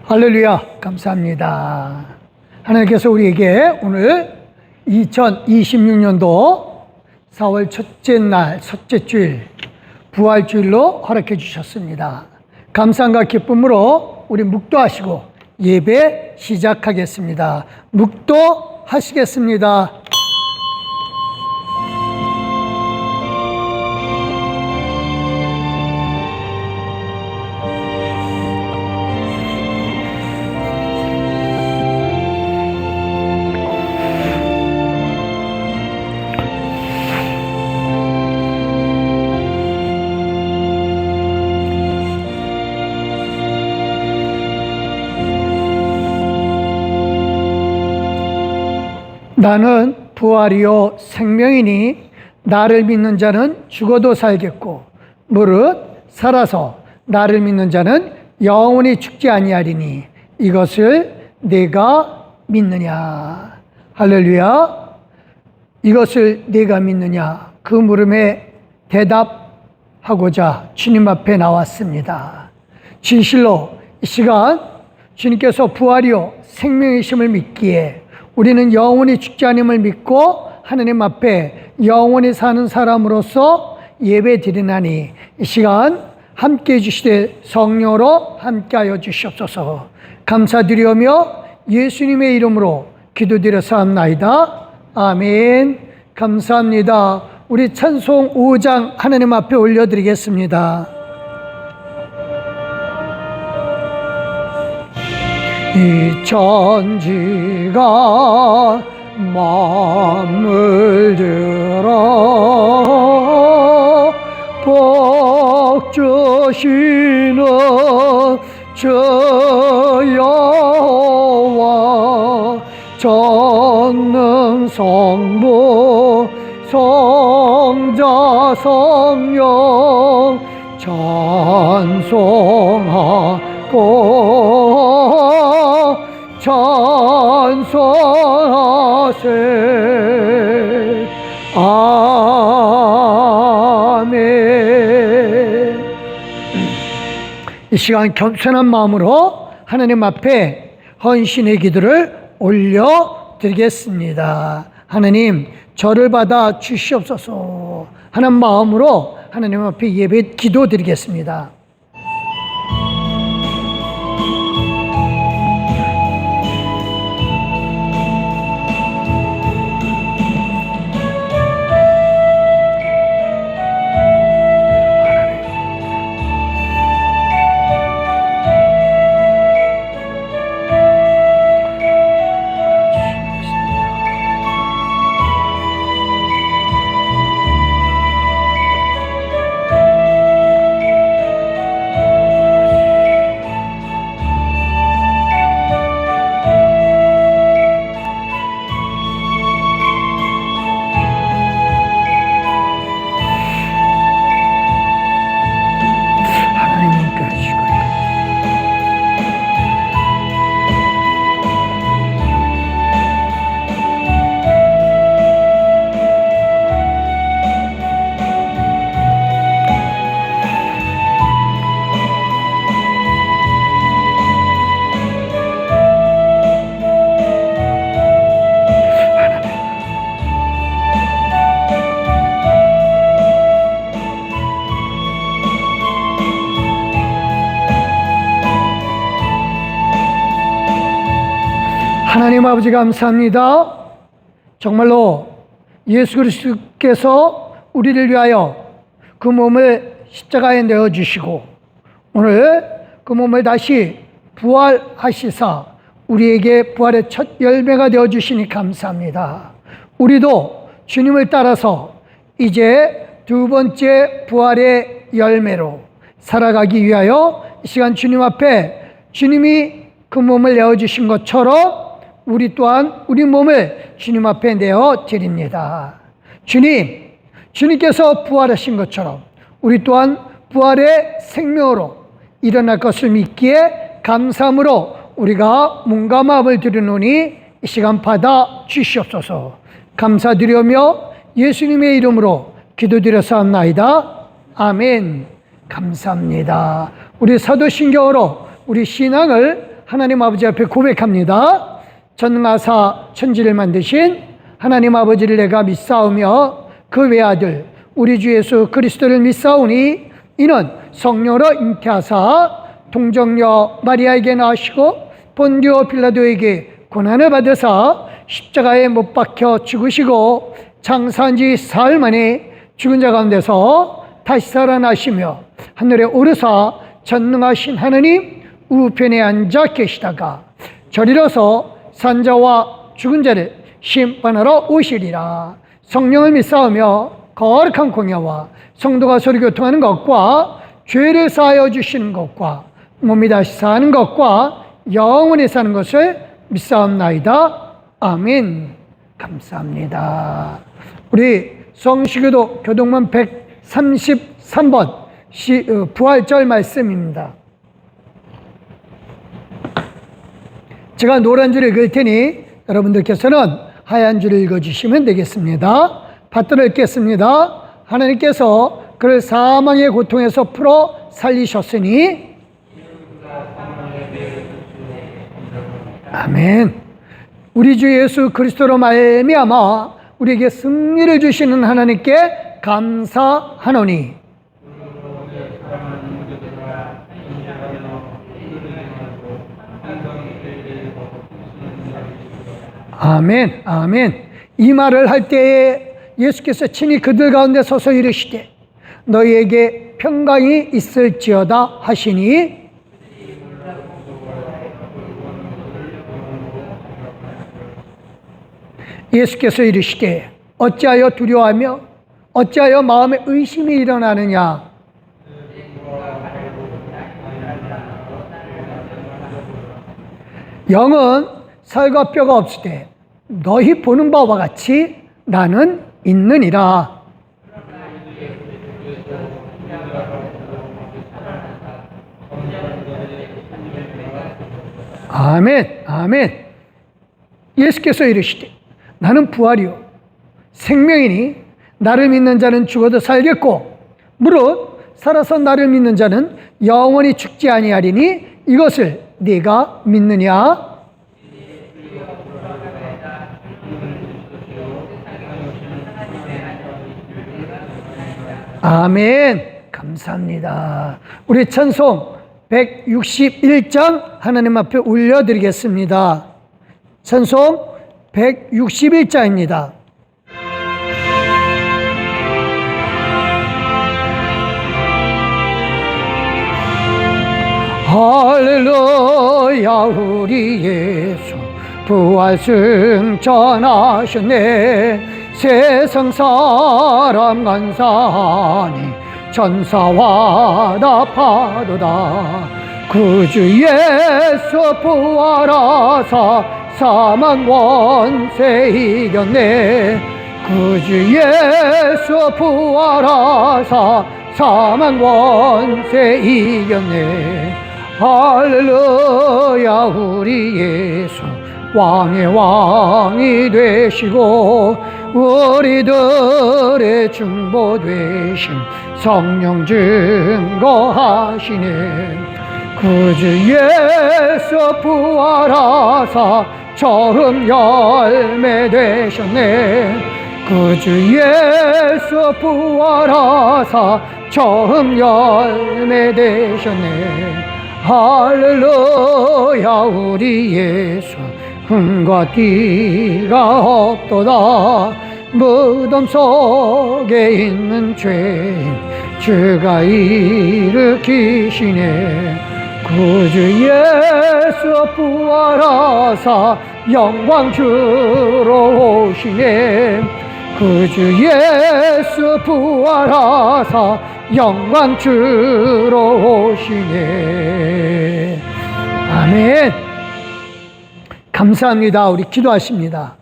할렐루야, 감사합니다. 하나님께서 우리에게 오늘 2026년도 4월 첫째 날, 첫째 주일, 부활주일로 허락해 주셨습니다. 감사함과 기쁨으로 우리 묵도하시고 예배 시작하겠습니다. 묵도하시겠습니다. 나는 부활이요 생명이니 나를 믿는 자는 죽어도 살겠고 무릇 살아서 나를 믿는 자는 영원히 죽지 아니하리니 이것을 내가 믿느냐. 할렐루야. 이것을 내가 믿느냐. 그 물음에 대답하고자 주님 앞에 나왔습니다. 진실로 이 시간 주님께서 부활이요 생명이심을 믿기에 우리는 영원히 죽지 않음을 믿고 하나님 앞에 영원히 사는 사람으로서 예배 드리나니 이 시간 함께해 주시되 성령으로 함께하여 주시옵소서. 감사드리오며 예수님의 이름으로 기도드려사옵나이다. 아멘. 감사합니다. 우리 찬송 5장 하나님 앞에 올려드리겠습니다. 이 천지가 마음을 들어 복 주시는 저 여호와 전능 성부 성자 성령 찬송하고 찬송하세. 아멘. 이 시간 겸손한 마음으로 하나님 앞에 헌신의 기도를 올려드리겠습니다. 하나님 저를 받아 주시옵소서 하는 마음으로 하나님 앞에 예배 기도드리겠습니다. 하나님 아버지 감사합니다. 정말로 예수 그리스도께서 우리를 위하여 그 몸을 십자가에 내어주시고 오늘 그 몸을 다시 부활하시사 우리에게 부활의 첫 열매가 되어주시니 감사합니다. 우리도 주님을 따라서 이제 두 번째 부활의 열매로 살아가기 위하여 이 시간 주님 앞에 주님이 그 몸을 내어주신 것처럼 우리 또한 우리 몸을 주님 앞에 내어 드립니다. 주님께서 부활하신 것처럼 우리 또한 부활의 생명으로 일어날 것을 믿기에 감사함으로 우리가 몸과 마음을 드리노니 이 시간 받아 주시옵소서. 감사드리며 예수님의 이름으로 기도드려사옵나이다. 아멘. 감사합니다. 우리 사도신경으로 우리 신앙을 하나님 아버지 앞에 고백합니다. 전능하사 천지를 만드신 하나님 아버지를 내가 믿사오며 그 외아들 우리 주 예수 그리스도를 믿사오니 이는 성령으로 잉태하사 동정녀 마리아에게 나시고 본디오 빌라도에게 고난을 받으사 십자가에 못 박혀 죽으시고 장사한 지 사흘 만에 죽은 자 가운데서 다시 살아나시며 하늘에 오르사 전능하신 하나님 우편에 앉아 계시다가 저리로서 산자와 죽은 자를 심판하러 오시리라. 성령을 믿사오며 거룩한 공야와 성도가 서로 교통하는 것과 죄를 사하여 주시는 것과 몸이 다시 사는 것과 영원히 사는 것을 믿사옵나이다. 아멘. 감사합니다. 우리 성시교도 교동문 133번 부활절 말씀입니다. 제가 노란 줄 읽을 테니 여러분들께서는 하얀 줄 읽어주시면 되겠습니다. 받들어 읽겠습니다. 하나님께서 그를 사망의 고통에서 풀어 살리셨으니 아멘. 우리 주 예수 그리스도로 말미암아 우리에게 승리를 주시는 하나님께 감사하노니 아멘. 아멘. 이 말을 할 때에 예수께서 친히 그들 가운데 서서 이르시되 너희에게 평강이 있을지어다 하시니 예수께서 이르시되 어찌하여 두려워하며 어찌하여 마음에 의심이 일어나느냐. 영은 살과 뼈가 없으되 너희 보는 바와 같이 나는 있느니라. 아멘. 아멘. 예수께서 이르시되 나는 부활이요 생명이니 나를 믿는 자는 죽어도 살겠고 무릇 살아서 나를 믿는 자는 영원히 죽지 아니하리니 이것을 네가 믿느냐? 아멘. 감사합니다. 우리 찬송 161장 하나님 앞에 올려드리겠습니다. 찬송 161장입니다. 할렐루야. 우리 예수 부활 승천하셨네. 세상 사람 간사하니 천사와 답하도다. 구주 예수 부활하사 사망 원세 이겼네. 구주 예수 부활하사 사망 원세 이겼네. 할렐루야. 우리 예수 왕의 왕이 되시고 우리들의 중보 되신 성령 증거하시네. 구주 예수 부활하사 처음 열매 되셨네. 구주 예수 부활하사 처음 열매 되셨네. 할렐루야. 우리 예수 흠과 티가 없도다. 무덤 속에 있는 죄인 주가 일으키시네. 구주 예수 부활하사 영광 주러 오시네. 구주 예수 부활하사 영광 주러 오시네. 아멘. 감사합니다. 우리 기도하십니다.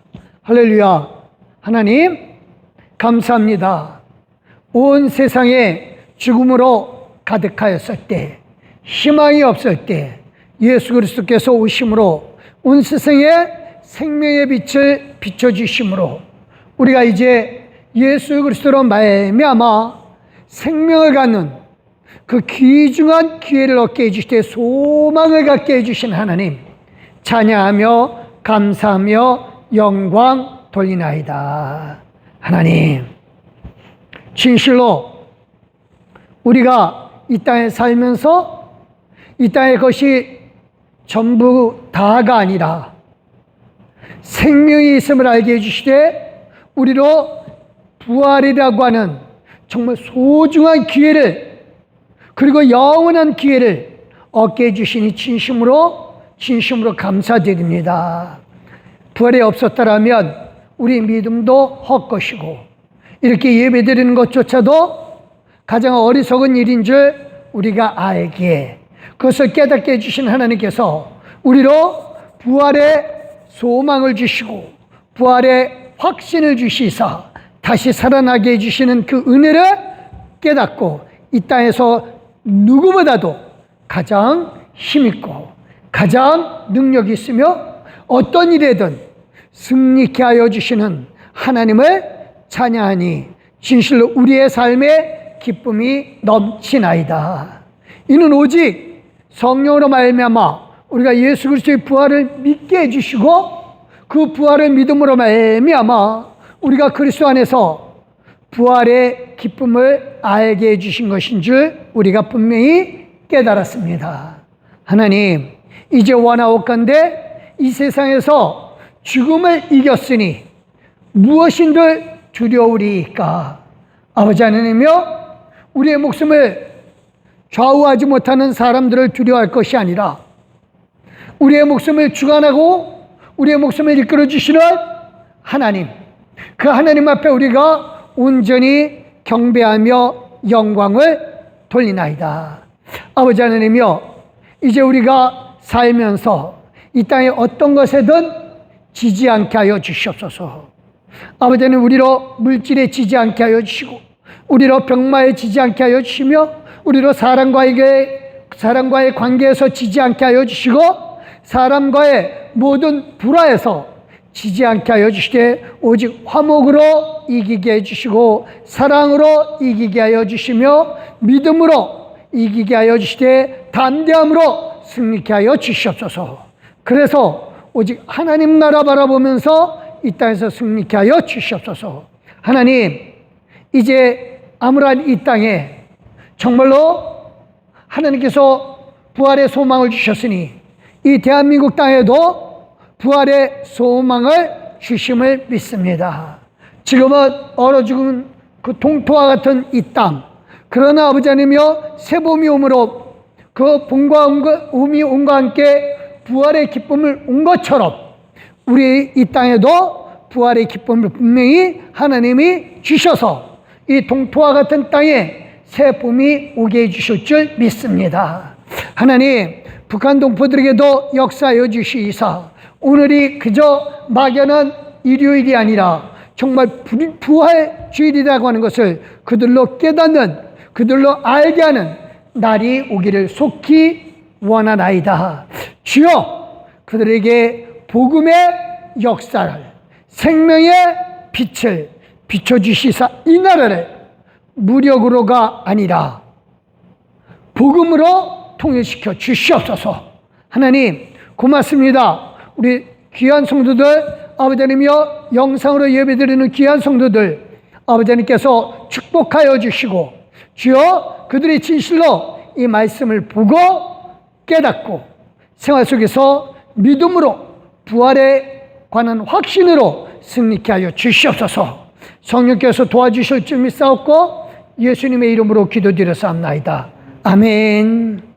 할렐루야. 하나님 감사합니다. 온 세상에 죽음으로 가득하였을 때, 희망이 없을 때 예수 그리스도께서 오심으로 온 세상에 생명의 빛을 비춰주심으로 우리가 이제 예수 그리스도로 말미암아 생명을 갖는 그 귀중한 기회를 얻게 해주시되 소망을 갖게 해주신 하나님 찬양하며 감사하며 영광 돌리나이다. 하나님, 진실로 우리가 이 땅에 살면서 이 땅의 것이 전부 다가 아니라 생명이 있음을 알게 해주시되 우리로 부활이라고 하는 정말 소중한 기회를, 그리고 영원한 기회를 얻게 해주시니 진심으로 감사드립니다. 부활이 없었다라면 우리 믿음도 헛것이고 이렇게 예배드리는 것조차도 가장 어리석은 일인 줄 우리가 알기에 그것을 깨닫게 해주신 하나님께서 우리로 부활의 소망을 주시고 부활의 확신을 주시사 다시 살아나게 해주시는 그 은혜를 깨닫고 이 땅에서 누구보다도 가장 힘있고 가장 능력이 있으며 어떤 일에든 승리케 하여 주시는 하나님을 찬양하니 진실로 우리의 삶에 기쁨이 넘치나이다. 이는 오직 성령으로 말미암아 우리가 예수 그리스도의 부활을 믿게 해주시고 그 부활을 믿음으로 말미암아 우리가 그리스도 안에서 부활의 기쁨을 알게 해주신 것인 줄 우리가 분명히 깨달았습니다. 하나님, 이제 원하옵건대 이 세상에서 죽음을 이겼으니 무엇인들 두려우리까? 아버지 하나님이여, 우리의 목숨을 좌우하지 못하는 사람들을 두려워할 것이 아니라 우리의 목숨을 주관하고 우리의 목숨을 이끌어 주시는 하나님, 그 하나님 앞에 우리가 온전히 경배하며 영광을 돌리나이다. 아버지 하나님이여, 이제 우리가 살면서 이 땅에 어떤 것에든 지지 않게 하여 주시옵소서. 아버지 하나님, 우리로 물질에 지지 않게 하여 주시고 우리로 병마에 지지 않게 하여 주시며 우리로 사람과의 관계에서 지지 않게 하여 주시고 사람과의 모든 불화에서 지지 않게 하여 주시되 오직 화목으로 이기게 해주시고 사랑으로 이기게 하여 주시며 믿음으로 이기게 하여 주시되 담대함으로 승리케 하여 주시옵소서. 그래서 오직 하나님 나라 바라보면서 이 땅에서 승리케 하여 주시옵소서. 하나님, 이제 암울한 이 땅에 정말로 하나님께서 부활의 소망을 주셨으니 이 대한민국 땅에도 부활의 소망을 주심을 믿습니다. 지금은 얼어 죽은 그 동토와 같은 이 땅, 그러나 아버지 하나님이여, 새 봄이 오므로 그 봄과 봄이 온과 함께 부활의 기쁨을 온 것처럼 우리 이 땅에도 부활의 기쁨을 분명히 하나님이 주셔서 이 동토와 같은 땅에 새 봄이 오게 해주실 줄 믿습니다. 하나님, 북한 동포들에게도 역사하여 주시이사 오늘이 그저 막연한 일요일이 아니라 정말 부활 주일이라고 하는 것을 그들로 깨닫는, 그들로 알게 하는 날이 오기를 속히 원하나이다. 주여, 그들에게 복음의 역사를, 생명의 빛을 비춰주시사 이 나라를 무력으로가 아니라 복음으로 통일시켜 주시옵소서. 하나님, 고맙습니다. 우리 귀한 성도들, 아버지 하나님이여, 영상으로 예배드리는 귀한 성도들, 아버지 하나님께서 축복하여 주시고 주여, 그들이 진실로 이 말씀을 보고 깨닫고 생활 속에서 믿음으로 부활에 관한 확신으로 승리케 하여 주시옵소서. 성령께서 도와주실 줄 믿사옵고 예수님의 이름으로 기도드렸사옵나이다. 아멘.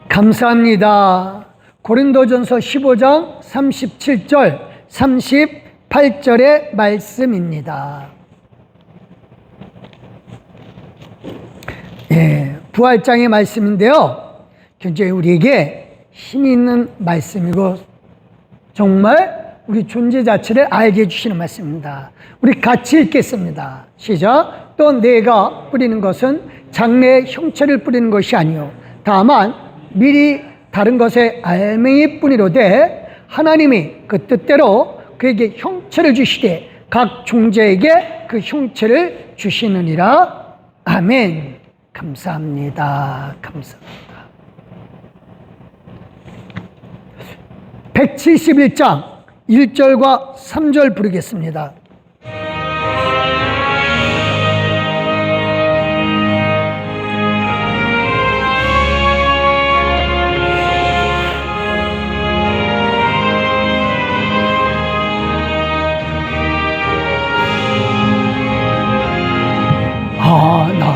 감사합니다. 고린도전서 15장 37절 38절의 말씀입니다. 부활장의 말씀인데요, 굉장히 우리에게 힘이 있는 말씀이고 정말 우리 존재 자체를 알게 해주시는 말씀입니다. 우리 같이 읽겠습니다. 시작. 또 내가 뿌리는 것은 장래의 형체를 뿌리는 것이 아니요 다만 미리 다른 것의 알맹이 뿐이로되 하나님이 그 뜻대로 그에게 형체를 주시되 각 존재에게 그 형체를 주시느니라. 아멘. 감사합니다. 감사합니다. 171장 1절과 3절 부르겠습니다.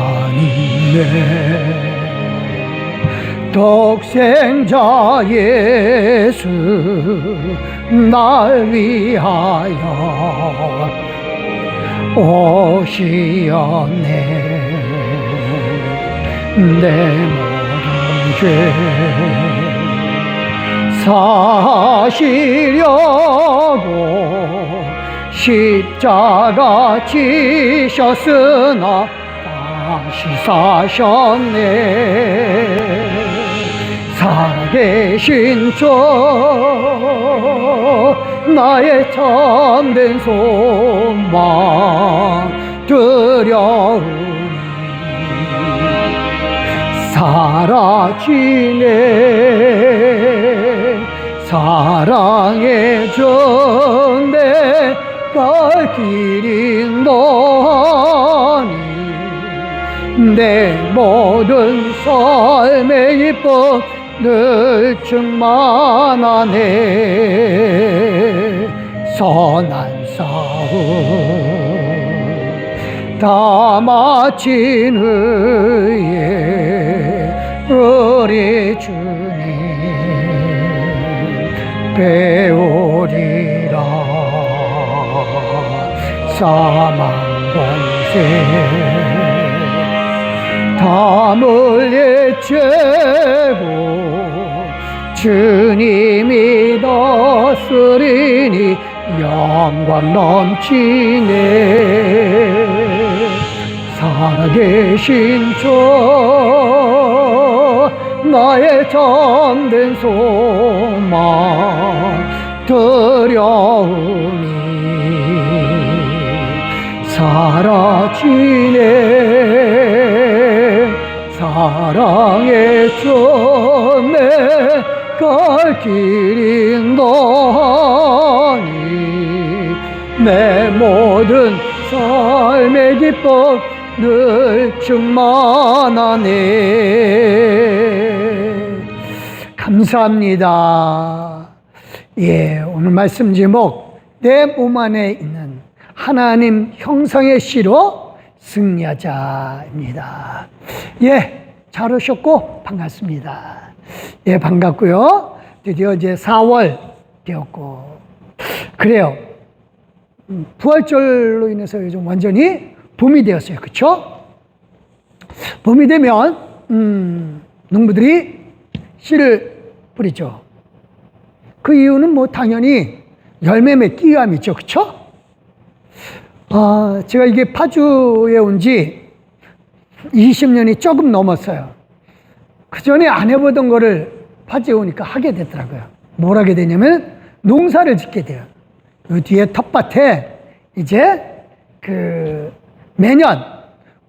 하나님의 독생자 예수 날 위하여 오시었네. 내 모든 죄 사시려고 십자가 지셨으나 다시 사셨네. 살아계신 주 나의 참된 소망 두려우니 사라지네. 사랑의 전대 갈 길이 너니 내 모든 삶의 기쁨 늘 충만하네. 선한 싸움 다 마친 후에 우리 주님 배우리라. 사망권세 담을 예체고 주님이 다스리니 영광 넘치네. 살아계신 주 나의 참된 소망 두려움이 사라지네. 사랑의 전에 갈 길이 너니 내 모든 삶의 기쁨 늘 충만하네. 감사합니다. 예, 오늘 말씀 제목 내 몸 안에 있는 하나님 형상의 씨로 승리하자입니다. 예, 잘 오셨고 반갑습니다. 예, 반갑고요. 드디어 이제 4월 되었고 그래요. 부활절로 인해서 요즘 완전히 봄이 되었어요. 그렇죠? 봄이 되면 농부들이 씨를 뿌리죠. 그 이유는 뭐 당연히 열매 맺기 위함이죠. 그렇죠? 제가 이게 파주에 온 지 20년이 조금 넘었어요. 그 전에 안 해보던 거를 파주에 오니까 하게 되더라고요. 뭘 하게 되냐면 농사를 짓게 돼요. 그 뒤에 텃밭에 이제 매년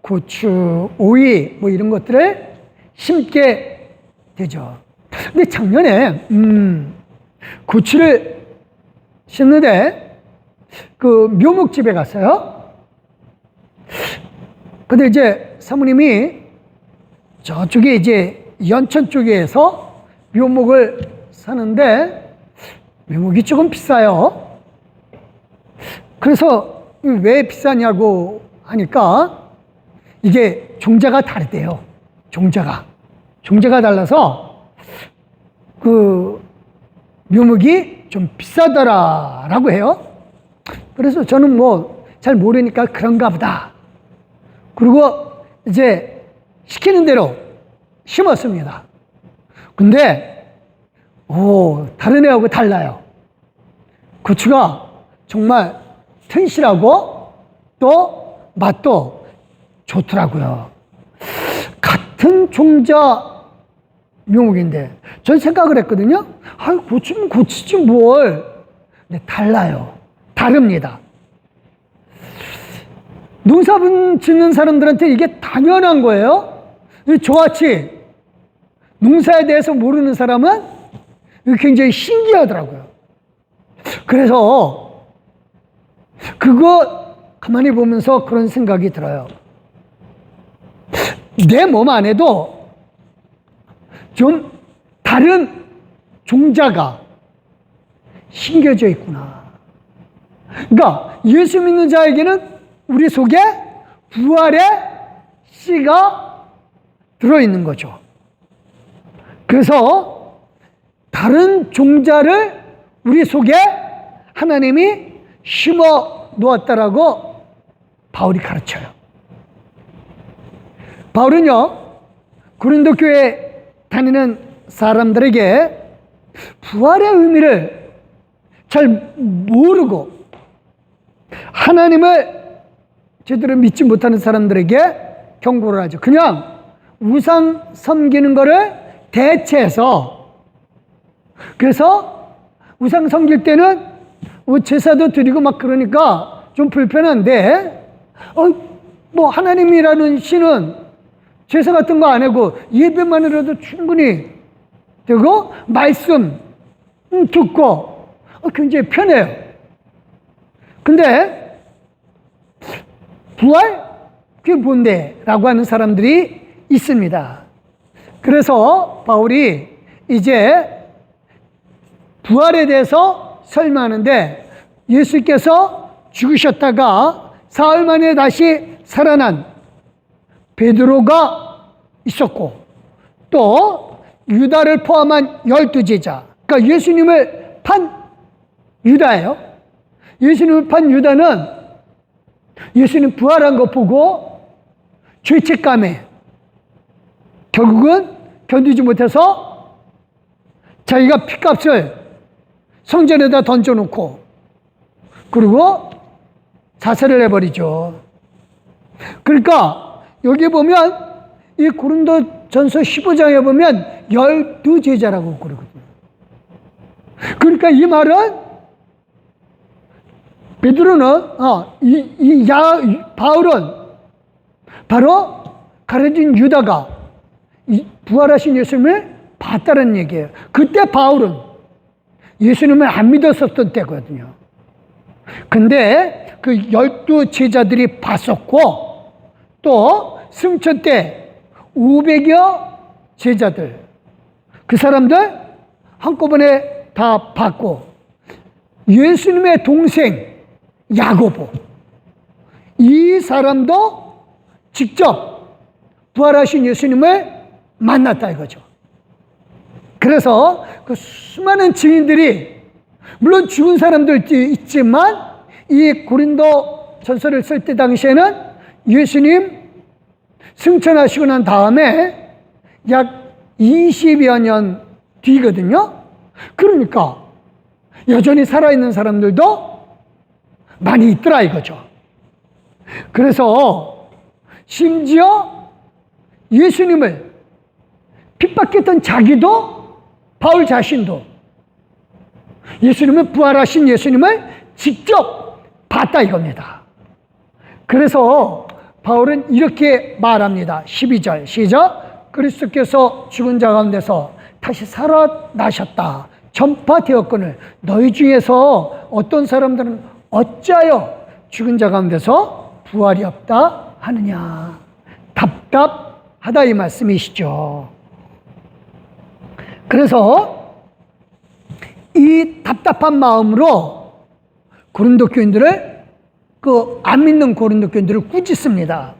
고추, 오이 뭐 이런 것들을 심게 되죠. 근데 작년에 고추를 심는데 그 묘목집에 갔어요. 근데 이제 사모님이 저쪽에 이제 연천 쪽에서 묘목을 사는데 묘목이 조금 비싸요. 그래서 왜 비싸냐고 하니까 이게 종자가 다르대요. 종자가 달라서 그 묘목이 좀 비싸더라라고 해요. 그래서 저는 뭐 잘 모르니까 그런가 보다. 그리고 이제 시키는 대로 심었습니다. 근데 다른 애하고 달라요. 고추가 정말 튼실하고 또 맛도 좋더라고요. 같은 종자 묘목인데 전 생각을 했거든요. 고치면 고치지 뭘. 근데 달라요. 다릅니다. 농사분 짓는 사람들한테 이게 당연한 거예요. 저같이 농사에 대해서 모르는 사람은 굉장히 신기하더라고요. 그래서 그거 가만히 보면서 그런 생각이 들어요. 내 몸 안에도 좀 다른 종자가 심겨져 있구나. 그러니까 예수 믿는 자에게는 우리 속에 부활의 씨가 들어있는 거죠. 그래서 다른 종자를 우리 속에 하나님이 심어 놓았다라고 바울이 가르쳐요. 바울은요, 고린도 교회 다니는 사람들에게 부활의 의미를 잘 모르고 하나님을 제대로 믿지 못하는 사람들에게 경고를 하죠. 그냥 우상 섬기는 거를 대체해서, 그래서 우상 섬길 때는 제사도 드리고 막 그러니까 좀 불편한데, 뭐 하나님이라는 신은 제사 같은 거 안 하고 예배만이라도 충분히 되고 말씀 듣고 굉장히 편해요. 근데 부활? 그게 뭔데? 라고 하는 사람들이 있습니다. 그래서 바울이 이제 부활에 대해서 설명하는데, 예수께서 죽으셨다가 사흘 만에 다시 살아난 베드로가 있었고, 또 유다를 포함한 12제자, 그러니까 예수님을 판 유다예요. 예수님을 판 유다는 예수님 부활한 거 보고 죄책감에 결국은 견디지 못해서 자기가 핏값을 성전에다 던져놓고 그리고 자살을 해버리죠. 그러니까 여기 보면 이 고린도전서 15장에 보면 12제자라고 그러거든요. 그러니까 이 말은 베드로는 바울은 바로 가르친 유다가 부활하신 예수님을 봤다는 얘기예요. 그때 바울은 예수님을 안 믿었었던 때거든요. 근데 그 12제자들이 봤었고, 또 승천 때 500여 제자들, 그 사람들 한꺼번에 다 봤고, 예수님의 동생 야고보, 이 사람도 직접 부활하신 예수님을 만났다 이거죠. 그래서 그 수많은 증인들이, 물론 죽은 사람들도 있지만 이 고린도 전서를 쓸 때 당시에는 예수님 승천하시고 난 다음에 약 20여 년 뒤거든요. 그러니까 여전히 살아있는 사람들도 많이 있더라 이거죠. 그래서 심지어 예수님을 핍박했던 자기도, 바울 자신도 예수님을, 부활하신 예수님을 직접 봤다 이겁니다. 그래서 바울은 이렇게 말합니다. 12절 시작. 그리스도께서 죽은 자 가운데서 다시 살아나셨다 전파되었거늘 너희 중에서 어떤 사람들은 어찌하여 죽은 자 가운데서 부활이 없다 하느냐. 답답하다 이 말씀이시죠. 그래서 이 답답한 마음으로 고린도 교인들을, 안 믿는 고린도 교인들을 꾸짖습니다.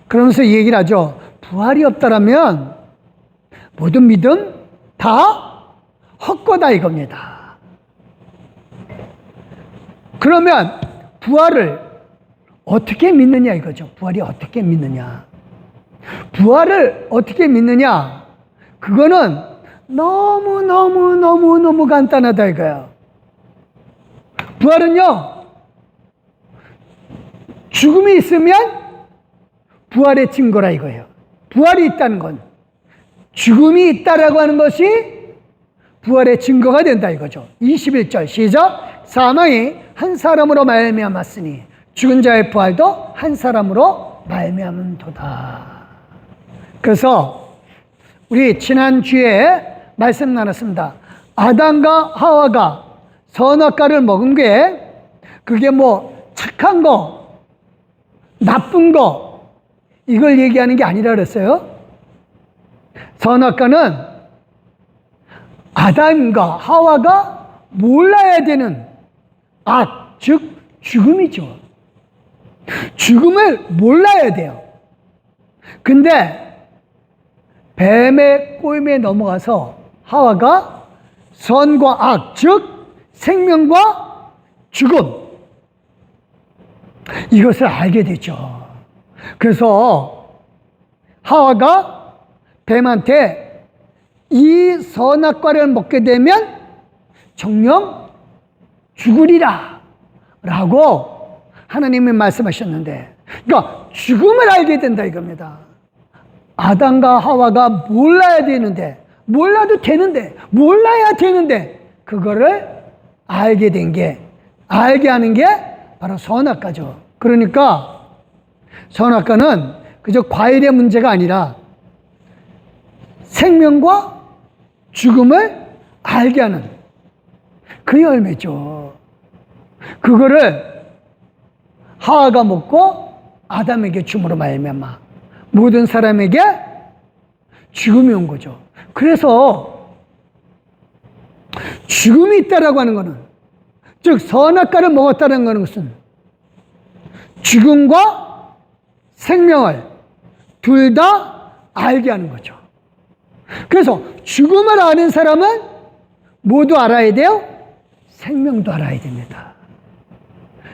그러면서 얘기를 하죠. 부활이 없다라면 모든 믿음 다 헛거다 이겁니다. 그러면 부활을 어떻게 믿느냐 이거죠. 부활이 어떻게 믿느냐. 부활을 어떻게 믿느냐. 그거는 너무 간단하다 이거예요. 부활은요, 죽음이 있으면 부활의 증거라 이거예요. 부활이 있다는 건, 죽음이 있다라고 하는 것이 부활의 증거가 된다 이거죠. 21절 시작. 사망이 한 사람으로 말미암았으니 죽은 자의 부활도 한 사람으로 말미암은도다. 그래서 우리 지난주에 말씀 나눴습니다. 아담과 하와가 선악과를 먹은 게 그게 뭐 착한 거, 나쁜 거 이걸 얘기하는 게 아니라 그랬어요. 선악과는 아담과 하와가 몰라야 되는 악, 즉 죽음이죠. 죽음을 몰라야 돼요. 근데 뱀의 꼬임에 넘어가서 하와가 선과 악, 즉 생명과 죽음 이것을 알게 되죠. 그래서 하와가 뱀한테 이 선악과를 먹게 되면 정녕 죽으리라 라고 하나님이 말씀하셨는데, 그러니까 죽음을 알게 된다 이겁니다. 아담과 하와가 몰라야 되는데, 몰라도 되는데, 몰라야 되는데 그거를 알게 된 게, 알게 하는 게 바로 선악과죠. 그러니까 선악과는 그저 과일의 문제가 아니라 생명과 죽음을 알게 하는 그 열매죠. 그거를 하와가 먹고 아담에게 줌으로 말미암아 모든 사람에게 죽음이 온 거죠. 그래서 죽음이 있다라고 하는 것은, 즉 선악과를 먹었다는 것은 죽음과 생명을 둘 다 알게 하는 거죠. 그래서 죽음을 아는 사람은 모두 알아야 돼요. 생명도 알아야 됩니다.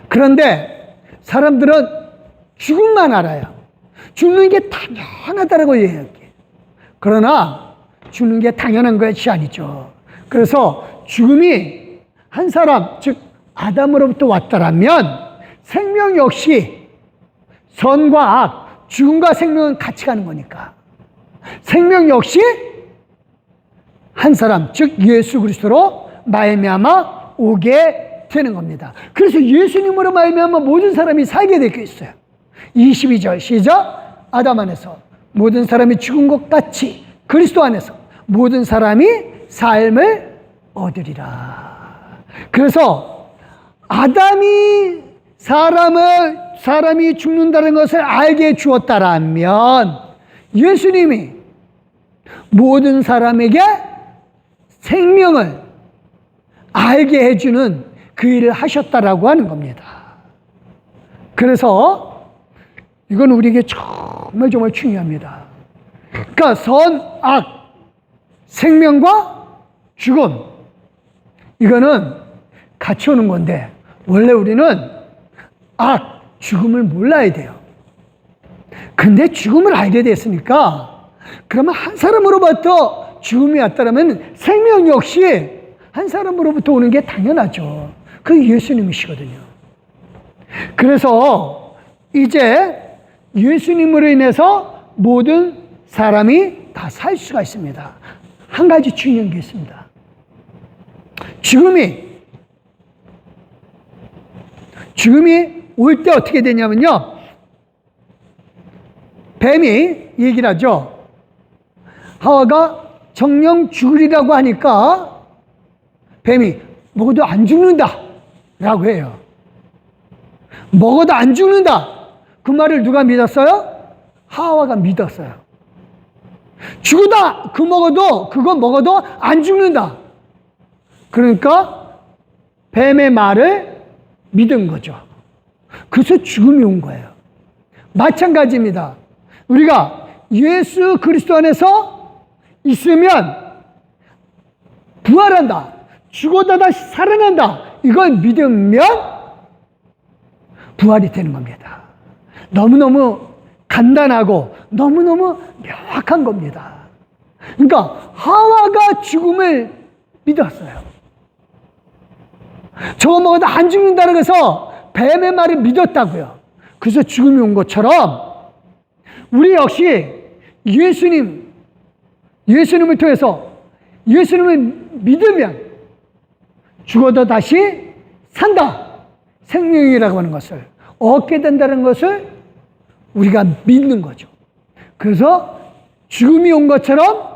그런데 사람들은 죽음만 알아요. 죽는 게 당연하다라고 얘기해요. 그러나 죽는 게 당연한 것이 아니죠. 그래서 죽음이 한 사람, 즉 아담으로부터 왔다라면 생명 역시 선과 악, 죽음과 생명은 같이 가는 거니까 생명 역시 한 사람, 즉 예수 그리스도로 말미암아 오게 되는 겁니다. 그래서 예수님으로 말미암아 모든 사람이 살게 되어 있어요. 22절 시작. 아담 안에서 모든 사람이 죽은 것 같이 그리스도 안에서 모든 사람이 삶을 얻으리라. 그래서 아담이 사람이 죽는다는 것을 알게 해 주었다라면 예수님이 모든 사람에게 생명을 알게 해주는 그 일을 하셨다라고 하는 겁니다. 그래서 이건 우리에게 정말 중요합니다. 그러니까 선, 악, 생명과 죽음 이거는 같이 오는 건데 원래 우리는 악, 죽음을 몰라야 돼요. 근데 죽음을 알게 됐으니까 그러면 한 사람으로부터 죽음이 왔다면 생명 역시 한 사람으로부터 오는 게 당연하죠. 그게 예수님이시거든요. 그래서 이제 예수님으로 인해서 모든 사람이 다 살 수가 있습니다. 한 가지 중요한 게 있습니다. 죽음이 올 때 어떻게 되냐면요. 뱀이 얘기를 하죠. 하와가 정녕 죽으리라고 하니까 뱀이 먹어도 안 죽는다 라고 해요. 먹어도 안 죽는다. 그 말을 누가 믿었어요? 하와가 믿었어요. 죽으다 그거 먹어도 안 죽는다. 그러니까 뱀의 말을 믿은 거죠. 그래서 죽음이 온 거예요. 마찬가지입니다. 우리가 예수 그리스도 안에서 있으면 부활한다. 죽어다 다시 살아난다. 이걸 믿으면 부활이 되는 겁니다. 너무너무 간단하고 너무너무 명확한 겁니다. 그러니까 하와가 죽음을 믿었어요. 저거 먹어도 안 죽는다고 해서 뱀의 말을 믿었다고요. 그래서 죽음이 온 것처럼 우리 역시 예수님을 통해서 예수님을 믿으면 죽어도 다시 산다. 생명이라고 하는 것을 얻게 된다는 것을 우리가 믿는 거죠. 그래서 죽음이 온 것처럼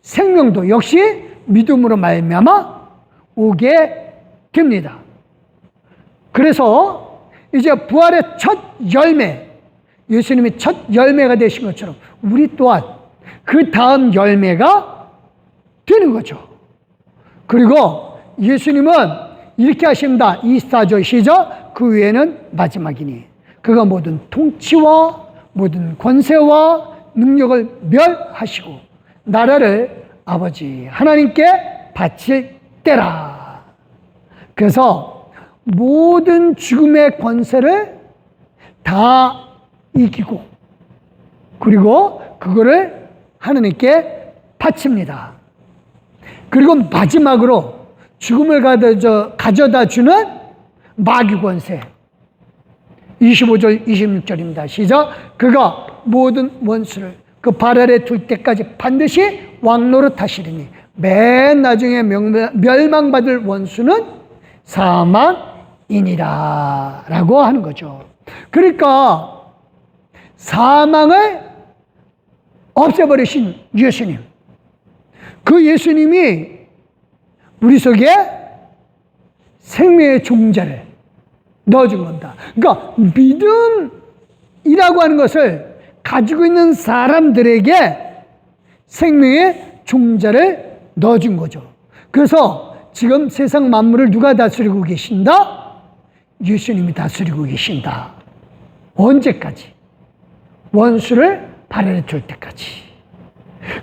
생명도 역시 믿음으로 말미암아 오게 됩니다. 그래서 이제 부활의 첫 열매, 예수님이 첫 열매가 되신 것처럼 우리 또한 그 다음 열매가 되는 거죠. 그리고 예수님은 이렇게 하십니다. 24절 시작. 그 위에는 마지막이니 그가 모든 통치와 모든 권세와 능력을 멸하시고 나라를 아버지 하나님께 바칠 때라. 그래서 모든 죽음의 권세를 다 이기고 그리고 그거를 하나님께 바칩니다. 그리고 마지막으로 죽음을 가져다 주는 마귀 권세. 25절 26절입니다. 시작. 그가 모든 원수를 그 발 아래 둘 때까지 반드시 왕노릇 하시리니 맨 나중에 멸망받을 원수는 사망이니라 라고 하는 거죠. 그러니까 사망을 없애버리신 예수님, 그 예수님이 우리 속에 생명의 종자를 넣어준 겁니다. 그러니까 믿음이라고 하는 것을 가지고 있는 사람들에게 생명의 종자를 넣어준 거죠. 그래서 지금 세상 만물을 누가 다스리고 계신다? 예수님이 다스리고 계신다. 언제까지? 원수를 발 아래 둘 때까지.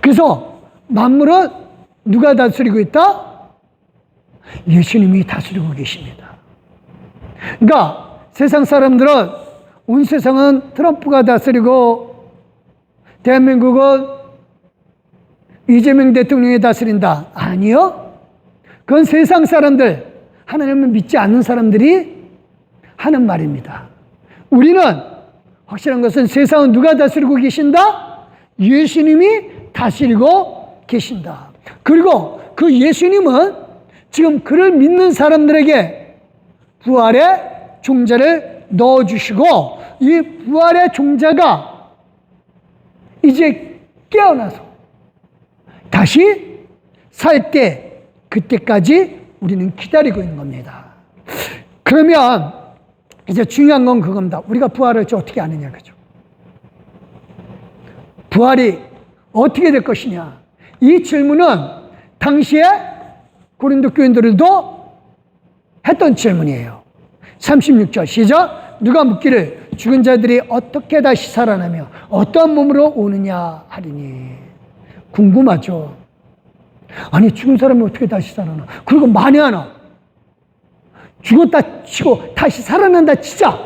그래서 만물은 누가 다스리고 있다? 예수님이 다스리고 계십니다. 그러니까 세상 사람들은 온 세상은 트럼프가 다스리고 대한민국은 이재명 대통령이 다스린다. 아니요. 그건 세상 사람들, 하나님을 믿지 않는 사람들이 하는 말입니다. 우리는 확실한 것은 세상은 누가 다스리고 계신다? 예수님이 다스리고 계신다. 그리고 그 예수님은 지금 그를 믿는 사람들에게 부활의 종자를 넣어주시고 이 부활의 종자가 이제 깨어나서 다시 살 때 그때까지 우리는 기다리고 있는 겁니다. 그러면 이제 중요한 건 그겁니다. 우리가 부활을 어떻게 아느냐, 그죠? 부활이 어떻게 될 것이냐. 이 질문은 당시에 고린도 교인들도 했던 질문이에요. 36절 시작. 누가 묻기를 죽은 자들이 어떻게 다시 살아나며 어떤 몸으로 오느냐 하리니. 궁금하죠. 아니 죽은 사람이 어떻게 다시 살아나. 그리고 만에 하나 죽었다 치고 다시 살아난다 치자.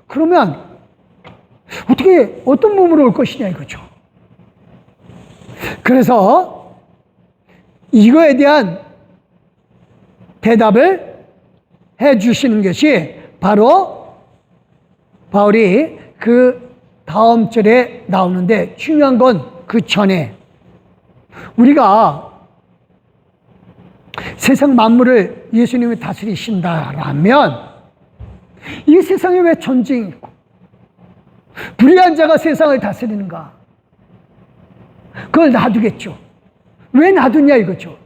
그러면 어떻게 어떤 몸으로 올 것이냐 이거죠. 그래서 이거에 대한 대답을 해 주시는 것이 바로 바울이 그 다음 절에 나오는데 중요한 건 그 전에 우리가 세상 만물을 예수님이 다스리신다라면 이 세상에 왜 전쟁이 있고 불의한 자가 세상을 다스리는가? 그걸 놔두겠죠. 왜 놔두냐 이거죠.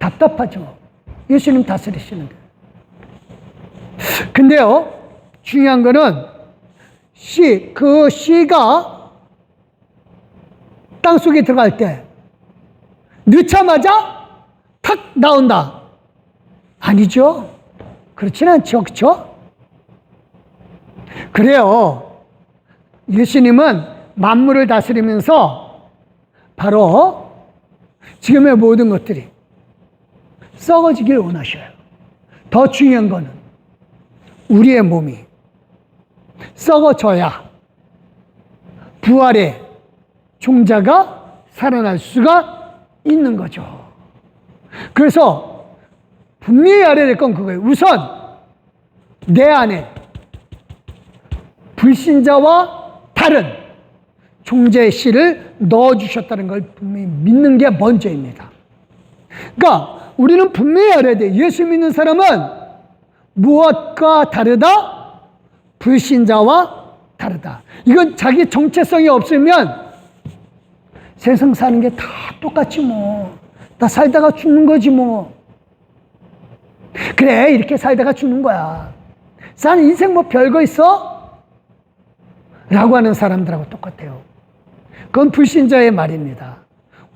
답답하죠. 예수님 다스리시는데. 근데요, 중요한 거는 그 씨가 땅속에 들어갈 때 넣자마자 탁 나온다. 아니죠. 그렇진 않죠. 그렇죠? 그래요. 예수님은 만물을 다스리면서 바로 지금의 모든 것들이 썩어지길 원하셔요. 더 중요한 거는 우리의 몸이 썩어져야 부활의 종자가 살아날 수가 있는 거죠. 그래서 분명히 알아야 될 건 그거예요. 우선 내 안에 불신자와 다른 종자의 씨를 넣어주셨다는 걸 분명히 믿는 게 먼저입니다. 그러니까 우리는 분명히 알아야 돼요. 예수 믿는 사람은 무엇과 다르다? 불신자와 다르다. 이건 자기 정체성이 없으면 세상 사는 게 다 똑같지 뭐. 다 살다가 죽는 거지 뭐. 그래, 이렇게 살다가 죽는 거야. 나는 인생 뭐 별거 있어? 라고 하는 사람들하고 똑같아요. 그건 불신자의 말입니다.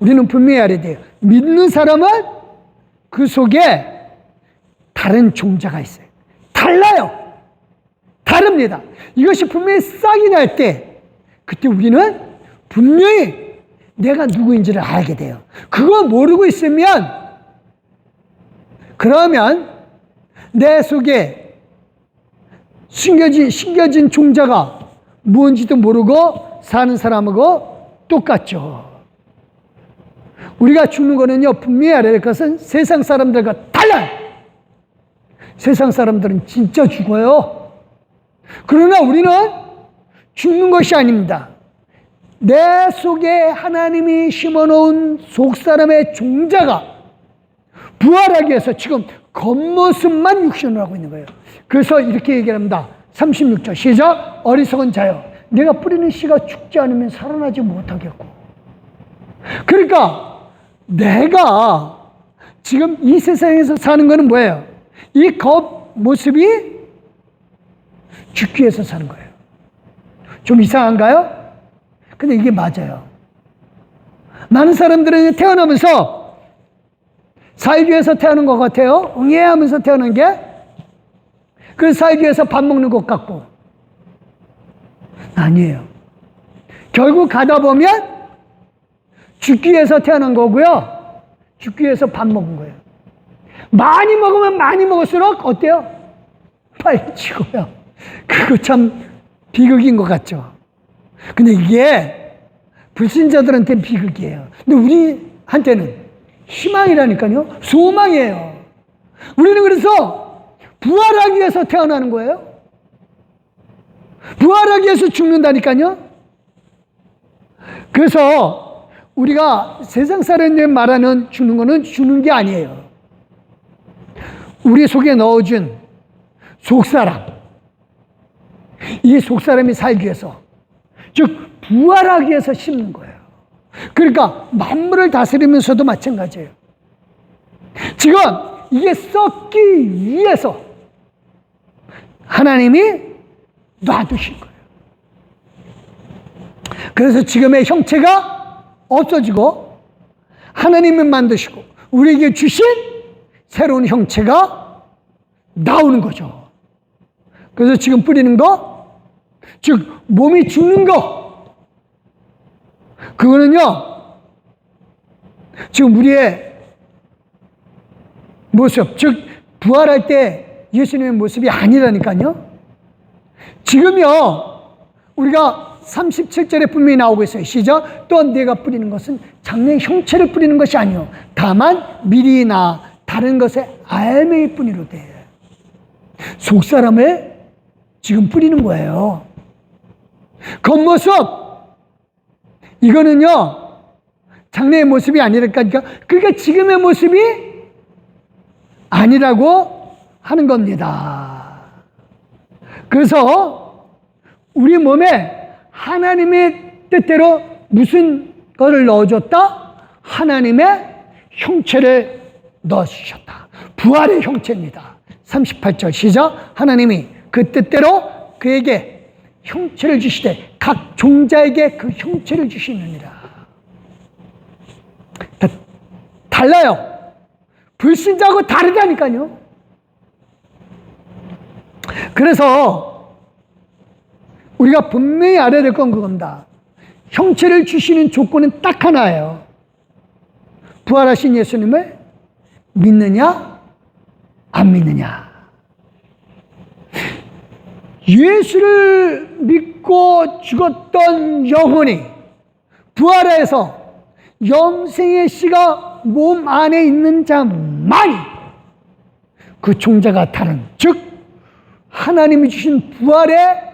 우리는 분명히 알아야 돼요. 믿는 사람은 그 속에 다른 종자가 있어요. 달라요. 다릅니다. 이것이 분명히 싹이 날 때, 그때 우리는 분명히 내가 누구인지를 알게 돼요. 그거 모르고 있으면, 그러면 내 속에 숨겨진 종자가 무엇인지도 모르고 사는 사람하고 똑같죠. 우리가 죽는 거는요, 분명히 알아야 될 것은 세상 사람들과 달라요. 세상 사람들은 진짜 죽어요. 그러나 우리는 죽는 것이 아닙니다. 내 속에 하나님이 심어놓은 속사람의 종자가 부활하기 위해서 지금 겉모습만 육신을 하고 있는 거예요. 그래서 이렇게 얘기합니다. 36절 시작. 어리석은 자여, 내가 뿌리는 씨가 죽지 않으면 살아나지 못하겠고. 그러니까 내가 지금 이 세상에서 사는 거는 뭐예요? 이 겉모습이 죽기 위해서 사는 거예요. 좀 이상한가요? 근데 이게 맞아요. 많은 사람들은 태어나면서 살기 위해서 태어난 것 같아요. 응애하면서 태어난 게. 그래서 살기 위해서 밥 먹는 것 같고. 아니에요. 결국 가다 보면 죽기 위해서 태어난 거고요. 죽기 위해서 밥 먹은 거예요. 많이 먹으면 많이 먹을수록 어때요? 빨리 죽어요. 그거 참 비극인 것 같죠. 근데 이게 불신자들한테는 비극이에요. 근데 우리한테는 희망이라니까요. 소망이에요. 우리는 그래서 부활하기 위해서 태어나는 거예요. 부활하기 위해서 죽는다니까요. 그래서 우리가 세상 사람들 말하는 죽는 거는 죽는 게 아니에요. 우리 속에 넣어준 속사람, 이 속사람이 살기 위해서, 즉 부활하기 위해서 심는 거예요. 그러니까 만물을 다스리면서도 마찬가지예요. 지금 이게 썩기 위해서 하나님이 놔두신 거예요. 그래서 지금의 형체가 없어지고 하나님이 만드시고 우리에게 주신 새로운 형체가 나오는 거죠. 그래서 지금 뿌리는 거, 즉 몸이 죽는 거, 그거는요 지금 우리의 모습, 즉 부활할 때 예수님의 모습이 아니라니까요. 지금요 우리가 37절에 분명히 나오고 있어요. 시작. 또한 내가 뿌리는 것은 장래의 형체를 뿌리는 것이 아니요 다만 미리나 다른 것의 알맹이 뿐이로되. 속사람을 지금 뿌리는 거예요. 겉모습, 이거는요 장래의 모습이 아니랄까. 그러니까 지금의 모습이 아니라고 하는 겁니다. 그래서 우리 몸에 하나님의 뜻대로 무슨 거를 넣어줬다? 하나님의 형체를 넣어주셨다. 부활의 형체입니다. 38절 시작. 하나님이 그 뜻대로 그에게 형체를 주시되 각 종자에게 그 형체를 주시느니라. 달라요. 불신자하고 다르다니까요. 그래서 우리가 분명히 알아야 될 건 그겁니다. 형체를 주시는 조건은 딱 하나예요. 부활하신 예수님을 믿느냐 안 믿느냐. 예수를 믿고 죽었던 영혼이 부활해서 영생의 씨가 몸 안에 있는 자만이 그 종자가 다른, 즉 하나님이 주신 부활의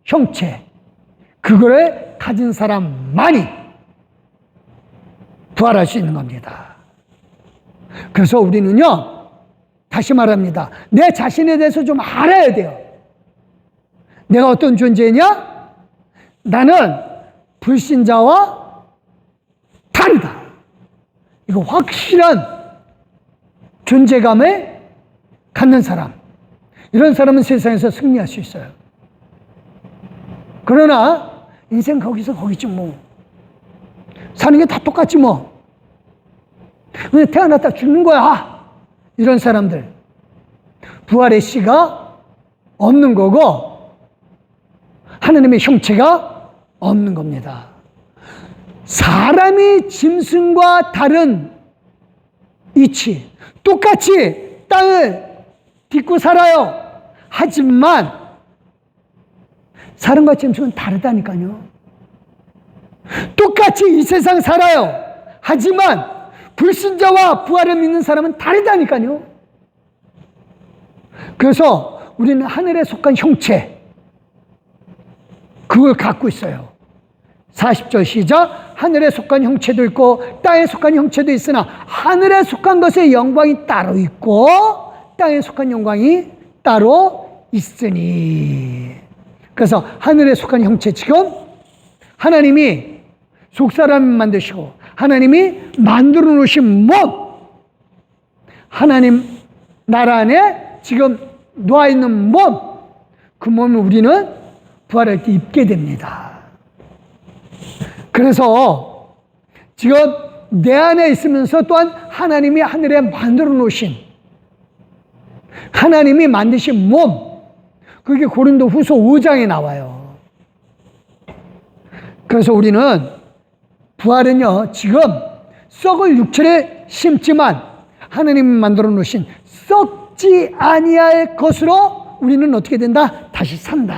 형체, 그거를 가진 사람만이 부활할 수 있는 겁니다. 그래서 우리는요, 다시 말합니다. 내 자신에 대해서 좀 알아야 돼요. 내가 어떤 존재냐? 나는 불신자와 다르다. 이거 확실한 존재감을 갖는 사람. 이런 사람은 세상에서 승리할 수 있어요. 그러나 인생 거기서 거기지 뭐. 사는 게 다 똑같지 뭐. 근데 태어났다 죽는 거야. 이런 사람들. 부활의 씨가 없는 거고 하나님의 형체가 없는 겁니다. 사람이 짐승과 다른 이치. 똑같이 땅을 딛고 살아요. 하지만 사람과 짐승은 다르다니까요. 똑같이 이 세상 살아요. 하지만 불신자와 부활을 믿는 사람은 다르다니까요. 그래서 우리는 하늘에 속한 형체, 그걸 갖고 있어요. 40절 시작. 하늘에 속한 형체도 있고 땅에 속한 형체도 있으나 하늘에 속한 것의 영광이 따로 있고 땅에 속한 영광이 따로 있으니. 그래서 하늘에 속한 형체, 지금 하나님이 속사람을 만드시고 하나님이 만들어 놓으신 몸, 하나님 나라 안에 지금 놓아있는 몸, 그 몸을 우리는 부활할 때 입게 됩니다. 그래서 지금 내 안에 있으면서 또한 하나님이 하늘에 만들어 놓으신, 하나님이 만드신 몸, 그게 고린도 후서 5장에 나와요. 그래서 우리는 부활은요, 지금 썩을 육체를 심지만 하나님이 만들어 놓으신 썩지 아니할 것으로 우리는 어떻게 된다? 다시 산다.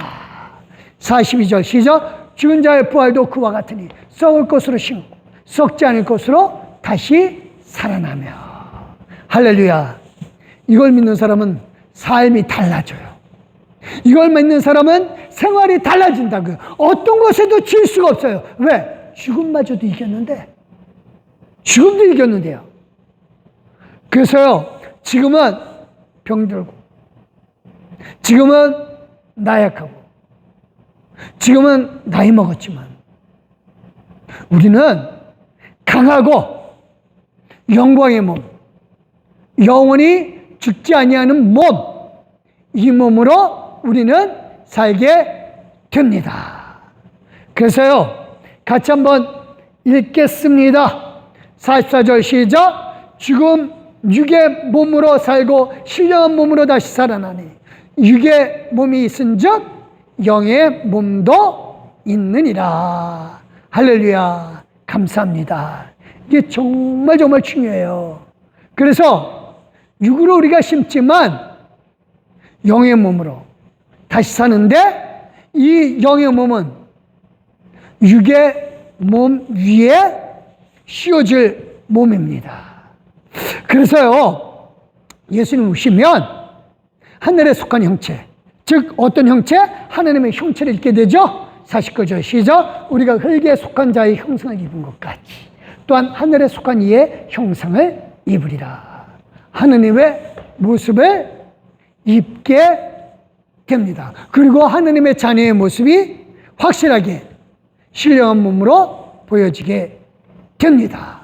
42절 시작. 죽은 자의 부활도 그와 같으니 썩을 것으로 심고 썩지 않을 것으로 다시 살아나며. 할렐루야. 이걸 믿는 사람은 삶이 달라져요. 이걸 믿는 사람은 생활이 달라진다고요. 어떤 것에도 질 수가 없어요. 왜? 죽음마저도 이겼는데. 죽음도 이겼는데요. 그래서요, 지금은 병들고, 지금은 나약하고, 지금은 나이 먹었지만, 우리는 강하고 영광의 몸, 영원히 죽지 아니하는 몸, 이 몸으로 우리는 살게 됩니다. 그래서요, 같이 한번 읽겠습니다. 44절 시작. 죽음 육의 몸으로 살고 신령한 몸으로 다시 살아나니 육의 몸이 있은즉 영의 몸도 있느니라. 할렐루야. 감사합니다. 이게 정말 중요해요. 그래서 육으로 우리가 심지만 영의 몸으로 다시 사는데, 이 영의 몸은 육의 몸 위에 씌워질 몸입니다. 그래서요, 예수님 오시면 하늘에 속한 형체, 즉 어떤 형체? 하나님의 형체를 입게 되죠. 49절 시작. 우리가 흙에 속한 자의 형상을 입은 것 같이 또한 하늘에 속한 이의 형상을 입으리라. 하느님의 모습을 입게 됩니다. 그리고 하느님의 자녀의 모습이 확실하게 신령한 몸으로 보여지게 됩니다.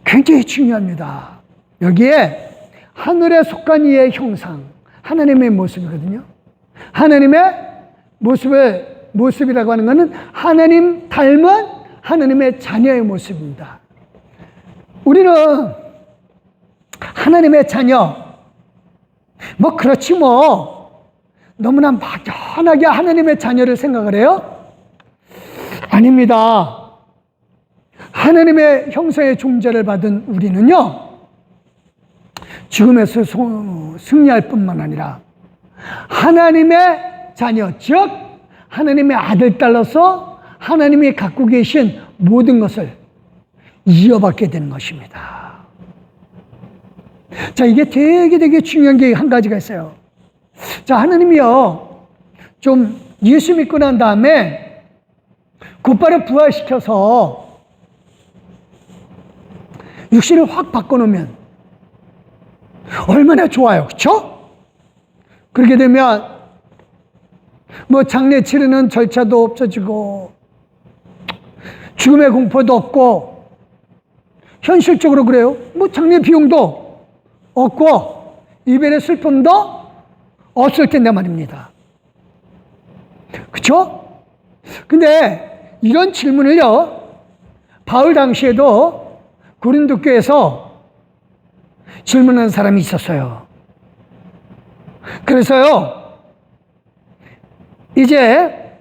굉장히 중요합니다. 여기에 하늘에 속한 이의 형상, 하나님의 모습이거든요. 하나님의 모습이라고 하는 것은 하나님 닮은 하나님의 자녀의 모습입니다. 우리는 하나님의 자녀, 뭐 그렇지 뭐 너무나 막연하게 하나님의 자녀를 생각을 해요? 아닙니다. 하나님의 형상의 존재를 받은 우리는요, 죽음에서 승리할 뿐만 아니라 하나님의 자녀, 즉 하나님의 아들, 딸로서 하나님이 갖고 계신 모든 것을 이어받게 되는 것입니다. 자, 이게 되게 중요한 게 한 가지가 있어요. 자, 하나님이요, 좀 예수 믿고 난 다음에 곧바로 부활시켜서 육신을 확 바꿔놓으면 얼마나 좋아요. 그렇죠? 그렇게 되면 뭐 장례 치르는 절차도 없어지고 죽음의 공포도 없고, 현실적으로 그래요. 뭐 장례 비용도 없고 이별의 슬픔도 없을 텐데 말입니다. 그렇죠? 근데 이런 질문을요, 바울 당시에도 고린도 교회에서 질문하는 사람이 있었어요. 그래서요, 이제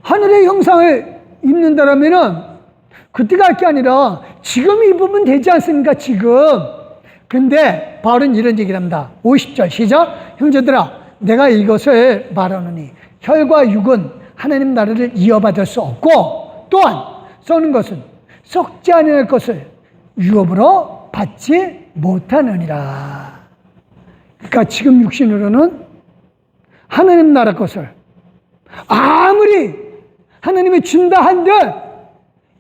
하늘의 형상을 입는다라면은 그때가 할 게 아니라 지금 입으면 되지 않습니까? 지금. 근데 바울은 이런 얘기를 합니다. 50절 시작. 형제들아, 내가 이것을 말하노니 혈과 육은 하나님 나라를 이어받을 수 없고, 또한 썩는 것은 썩지 아니할 것을 유업으로 받지 못하느니라. 그러니까 지금 육신으로는 하나님 나라 것을 아무리 하나님이 준다 한들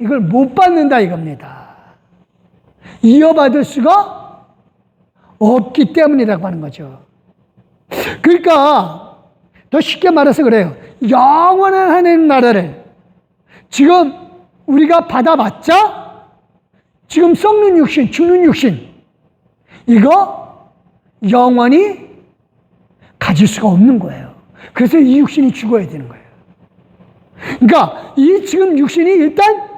이걸 못 받는다 이겁니다. 이어받을 수가 없기 때문이라고 하는 거죠. 그러니까 더 쉽게 말해서 그래요. 영원한 하나님 나라를 지금 우리가 받아봤자 지금 썩는 육신, 죽는 육신, 이거 영원히 가질 수가 없는 거예요. 그래서 이 육신이 죽어야 되는 거예요. 그러니까 이 지금 육신이 일단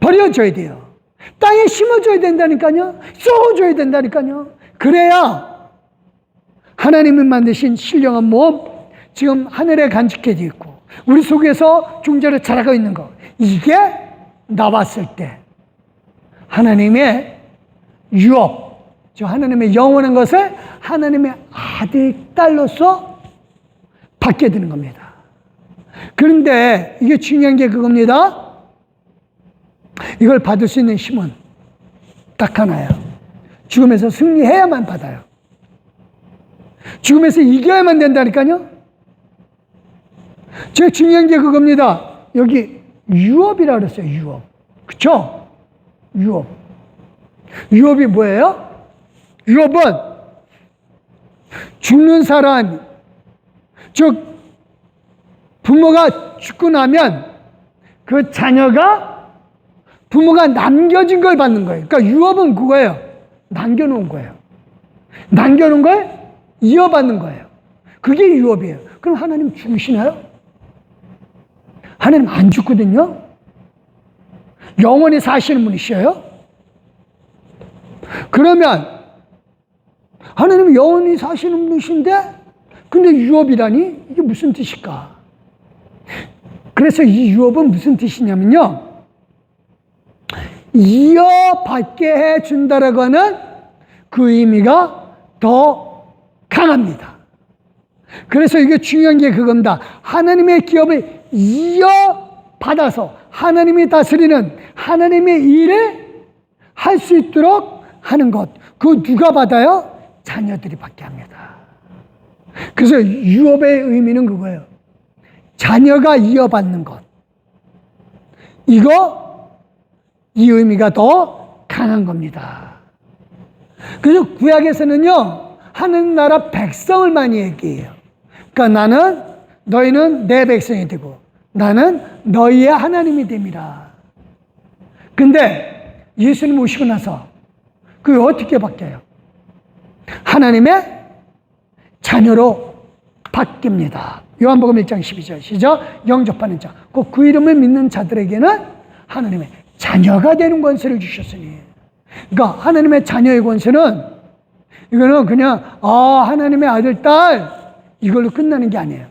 버려져야 돼요. 땅에 심어줘야 된다니까요. 쏘줘야 된다니까요. 그래야 하나님이 만드신 신령한 몸, 지금 하늘에 간직해져 있고 우리 속에서 중재로 자라고 있는 거, 이게 나왔을 때 하나님의 유업, 저 하나님의 영원한 것을 하나님의 아들, 딸로서 받게 되는 겁니다. 그런데 이게 중요한 게 그겁니다. 이걸 받을 수 있는 힘은 딱 하나예요. 죽음에서 승리해야만 받아요. 죽음에서 이겨야만 된다니까요. 제일 중요한 게 그겁니다. 여기 유업이라고 그랬어요. 유업. 그쵸? 유업. 유업이 뭐예요? 유업은 죽는 사람, 즉 부모가 죽고 나면 그 자녀가 부모가 남겨진 걸 받는 거예요. 그러니까 유업은 그거예요. 남겨놓은 거예요. 남겨놓은 걸 이어받는 거예요. 그게 유업이에요. 그럼 하나님 죽으시나요? 하나님 안 죽거든요. 영원히 사시는 분이셔요. 그러면 하나님은 영원히 사시는 분이신데 근데 유업이라니 이게 무슨 뜻일까? 그래서 이 유업은 무슨 뜻이냐면요, 이어받게 해준다라고 하는 그 의미가 더 강합니다. 그래서 이게 중요한 게 그겁니다. 하나님의 기업을 이어받아서 하나님이 다스리는 하나님의 일을 할 수 있도록 하는 것, 그거 누가 받아요? 자녀들이 받게 합니다. 그래서 유업의 의미는 그거예요. 자녀가 이어받는 것. 이 의미가 더 강한 겁니다. 그래서 구약에서는요, 하나님 나라 백성을 많이 얘기해요. 그러니까 너희는 내 백성이 되고 나는 너희의 하나님이 됨이라. 근데 예수님 오시고 나서 그게 어떻게 바뀌어요? 하나님의 자녀로 바뀝니다. 요한복음 1장 12절 시작. 영접하는 자, 곧 그 이름을 믿는 자들에게는 하나님의 자녀가 되는 권세를 주셨으니. 그러니까 하나님의 자녀의 권세는 이거는 그냥 하나님의 아들, 딸 이걸로 끝나는 게 아니에요.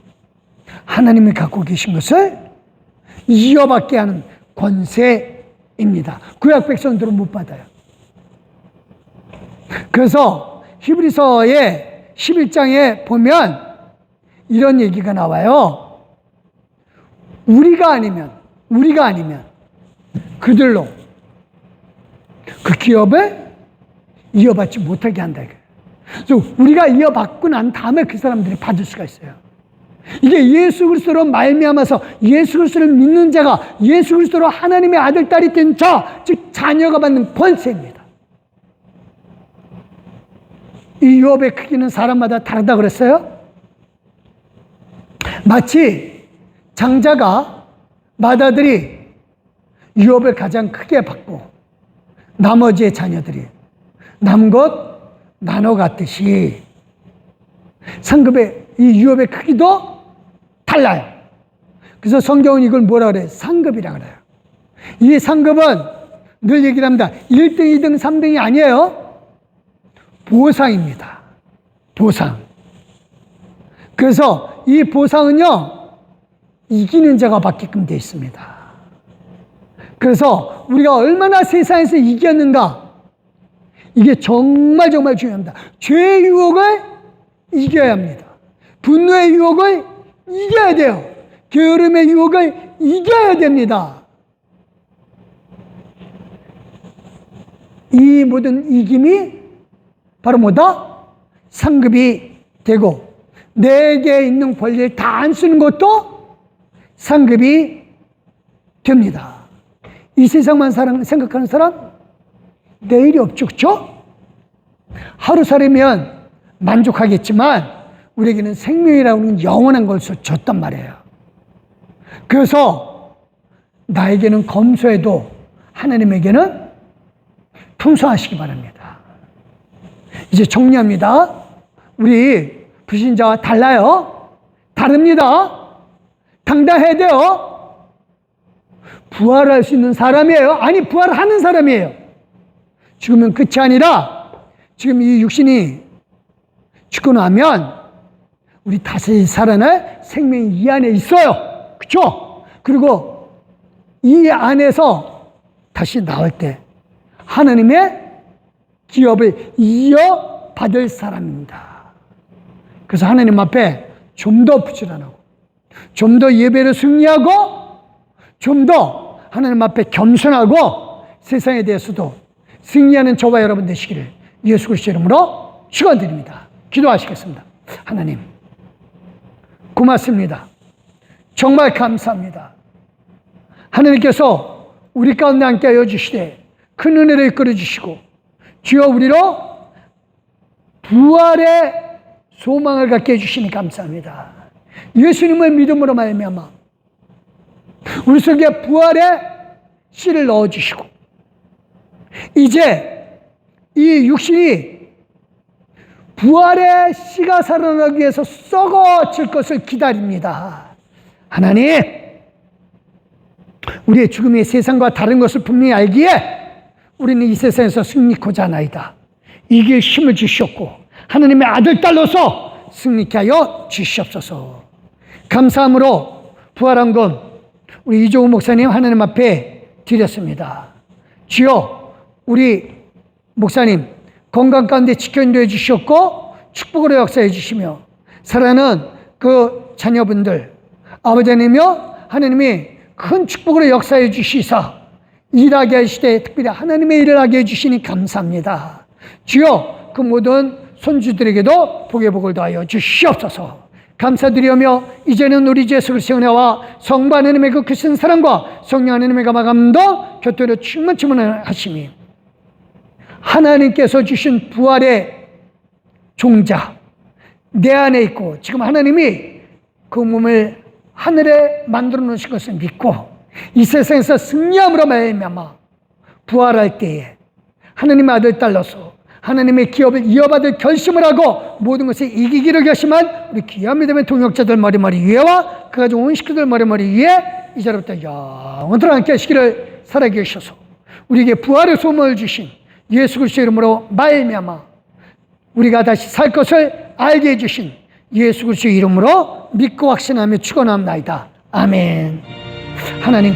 하나님이 갖고 계신 것을 이어받게 하는 권세입니다. 구약 백성들은 못 받아요. 그래서 히브리서의 11장에 보면 이런 얘기가 나와요. 우리가 아니면 그들로 그 기업을 이어받지 못하게 한다. 그래서 우리가 이어받고 난 다음에 그 사람들이 받을 수가 있어요. 이게 예수 그리스도로 말미암아서 예수 그리스도를 믿는 자가 예수 그리스도로 하나님의 아들 딸이 된 자, 즉 자녀가 받는 권세입니다. 이 유업의 크기는 사람마다 다르다 그랬어요. 마치 장자가 맏아들이 유업을 가장 크게 받고 나머지의 자녀들이 남은 것 나눠 갖듯이 상급의 이 유업의 크기도 달라요. 그래서 성경은 이걸 뭐라 그래요? 상급이라 그래요. 이 상급은 늘 얘기를 합니다. 1등, 2등, 3등이 아니에요. 보상입니다. 보상. 그래서 이 보상은요, 이기는 자가 받게끔 되어 있습니다. 그래서 우리가 얼마나 세상에서 이겼는가, 이게 정말 정말 중요합니다. 죄의 유혹을 이겨야 합니다. 분노의 유혹을 이겨야 돼요. 게으름의 유혹을 이겨야 됩니다. 이 모든 이김이 바로 뭐다? 상급이 되고, 내게 있는 권리를 다 안 쓰는 것도 상급이 됩니다. 이 세상만 생각하는 사람 내일이 없죠, 그렇죠? 하루 살이면 만족하겠지만 우리에게는 생명이라고 하는 영원한 것을 줬단 말이에요. 그래서 나에게는 검소해도 하나님에게는 풍성하시기 바랍니다. 이제 정리합니다. 우리 불신자와 달라요. 다릅니다. 당당해야 돼요. 부활할 수 있는 사람이에요. 아니, 부활하는 사람이에요. 죽으면 끝이 아니라 지금 이 육신이 죽고 나면 우리 다시 살아날 생명이 이 안에 있어요. 그렇죠? 그리고 이 안에서 다시 나올 때 하나님의 기업을 이어받을 사람입니다. 그래서 하나님 앞에 좀 더 부지런하고 좀 더 예배를 승리하고 좀 더 하나님 앞에 겸손하고 세상에 대해서도 승리하는 저와 여러분 되시기를 예수 그리스도 이름으로 축원드립니다. 기도하시겠습니다. 하나님 고맙습니다. 정말 감사합니다. 하나님께서 우리 가운데 함께하여 주시되 큰 은혜를 이끌어 주시고 주여 우리로 부활의 소망을 갖게 해주시니 감사합니다. 예수님을 믿음으로 말미암아 우리 속에 부활의 씨를 넣어주시고 이제 이 육신이 부활의 씨가 살아나기 위해서 썩어질 것을 기다립니다. 하나님, 우리의 죽음이 세상과 다른 것을 분명히 알기에 우리는 이 세상에서 승리코자 하나이다. 이길 힘을 주시옵고 하나님의 아들 딸로서 승리케 하여 주시옵소서. 감사함으로 부활한 건 우리 이종우 목사님 하나님 앞에 드렸습니다. 주여 우리 목사님 건강 가운데 지켜 인도해 주셨고 축복으로 역사해 주시며 사랑하는 그 자녀분들 아버지 하나님이여 하나님이 큰 축복으로 역사해 주시사 일하게 하시되 특별히 하나님의 일을 하게 해주시니 감사합니다. 주여 그 모든 손주들에게도 복의 복을 더하여 주시옵소서. 감사드리며 이제는 우리 주 예수 그리스도의 은혜와 성부 하나님의 그 크신 사랑과 성령 하나님의 감화감도 교토로 충만하심이 하나님께서 주신 부활의 종자 내 안에 있고 지금 하나님이 그 몸을 하늘에 만들어 놓으신 것을 믿고 이 세상에서 승리함으로 말미암아 부활할 때에 하나님의 아들 딸로서 하나님의 기업을 이어받을 결심을 하고 모든 것을 이기기로 결심한 우리 귀한 믿음의 동역자들 머리머리 위에와 그 가족 온 식구들 머리머리 위에 이제부터 영원토록 함께 하시기를 살아계 주셔서 우리에게 부활의 소망을 주신 예수 그리스도 이름으로 말미암아 우리가 다시 살 것을 알게 해주신 예수 그리스도 이름으로 믿고 확신하며 축원합니다. 아멘. 하나님